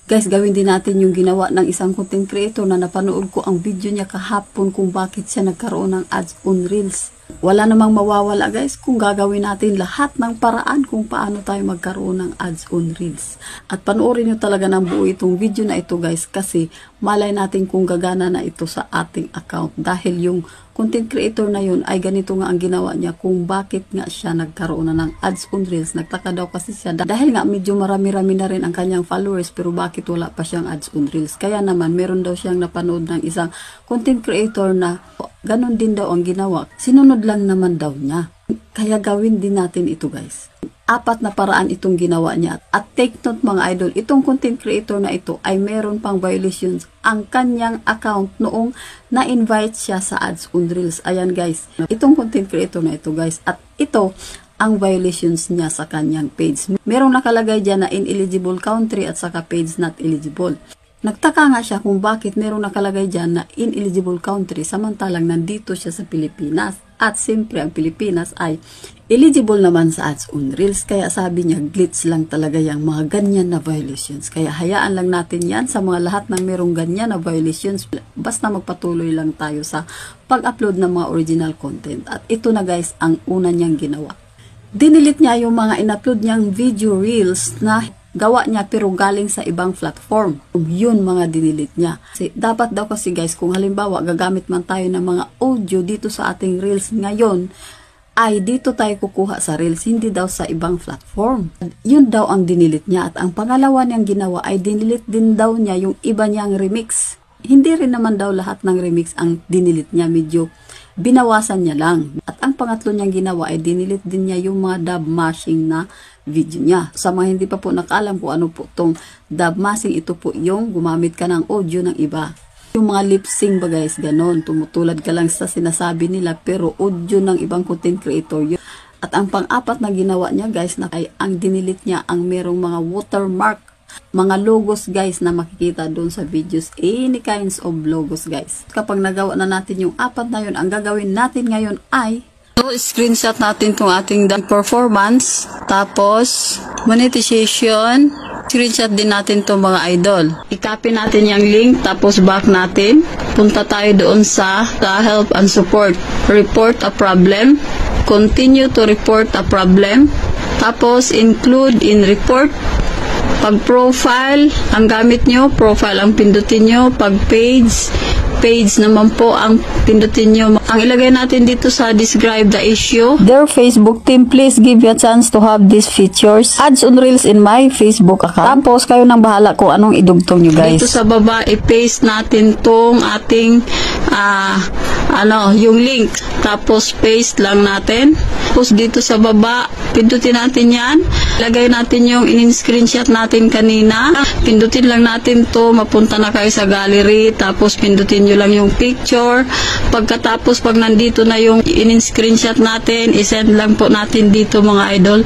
Guys, gawin din natin yung ginawa ng isang content creator na napanood ko ang video niya kahapon kung bakit siya nagkaroon ng ads on Reels. Wala namang mawawala guys kung gagawin natin lahat ng paraan kung paano tayo magkaroon ng ads on Reels. At panoorin nyo talaga ng buo itong video na ito guys kasi malay natin kung gagana na ito sa ating account. Dahil yung content creator na yun ay ganito nga ang ginawa niya kung bakit nga siya nagkaroon na ng ads on Reels. Nagtaka daw kasi siya dahil nga medyo marami-rami na rin ang kanyang followers pero bakit wala pa siyang ads on Reels. Kaya naman meron daw siyang napanood ng isang content creator na ganon din daw ang ginawa. Sinunod lang naman daw niya. Kaya gawin din natin ito guys. 4 na paraan itong ginawa niya. At take note mga idol, itong content creator na ito ay meron pang violations ang kanyang account noong na-invite siya sa ads on Reels. Ayan guys, itong content creator na ito guys. At ito ang violations niya sa kanyang page. Merong nakalagay dyan na ineligible country at saka page not eligible. Nagtaka nga siya kung bakit merong nakalagay dyan na ineligible country samantalang nandito siya sa Pilipinas. At siyempre ang Pilipinas ay eligible naman sa ads on Reels. Kaya sabi niya glitch lang talaga yung mga ganyan na violations. Kaya hayaan lang natin yan sa mga lahat ng merong ganyan na violations. Basta magpatuloy lang tayo sa pag-upload ng mga original content. At ito na guys ang una niyang ginawa. Dinilit niya yung mga in-upload niyang video reels na gawa niya pero galing sa ibang platform. Yun mga dinilit niya. Kasi, dapat daw kasi guys, kung halimbawa gagamit man tayo ng mga audio dito sa ating reels ngayon, ay dito tayo kukuha sa reels, hindi daw sa ibang platform. Yun daw ang dinilit niya. At ang pangalawa niyang ginawa ay dinilit din daw niya yung iba niyang remix. Hindi rin naman daw lahat ng remix ang dinilit niya, medyo binawasan niya lang. At ang pangatlo niyang ginawa ay dinilit din niya yung mga dub mashing na video niya. Sa mga hindi pa po nakaalam kung ano po itong dub mashing, ito po yung gumamit ka ng audio ng iba. Yung mga lip sync ba guys, ganon. Tumutulad ka lang sa sinasabi nila pero audio ng ibang content creator yun. At ang pang-apat na ginawa niya guys na ay ang dinilit niya ang merong mga watermark, mga logos guys na makikita doon sa videos, any kinds of logos guys. Kapag nagawa na natin yung 4 na yun, ang gagawin natin ngayon ay screenshot natin itong ating performance, tapos monetization, screenshot din natin itong mga idol. I-copy natin yung link, tapos back natin. Punta tayo doon sa help and support. Report a problem. Continue to report a problem. Tapos include in report. Pag profile, ang gamit nyo, profile ang pindutin nyo. Pag page naman po ang pindutin nyo. Ang ilagay natin dito sa describe the issue. Dear Facebook team, please give you a chance to have these features. Ads on Reels in my Facebook account. Tapos kayo nang bahala kung anong idugtong nyo guys. Dito sa baba, i-paste natin tong ating yung link. Tapos paste lang natin. Tapos dito sa baba, pindutin natin yan. Lagay natin yung in-screenshot natin kanina. Pindutin lang natin to, mapunta na kayo sa gallery. Tapos pindutin nyo lang yung picture. Pagkatapos, pag nandito na yung in-screenshot natin, isend lang po natin dito mga idol.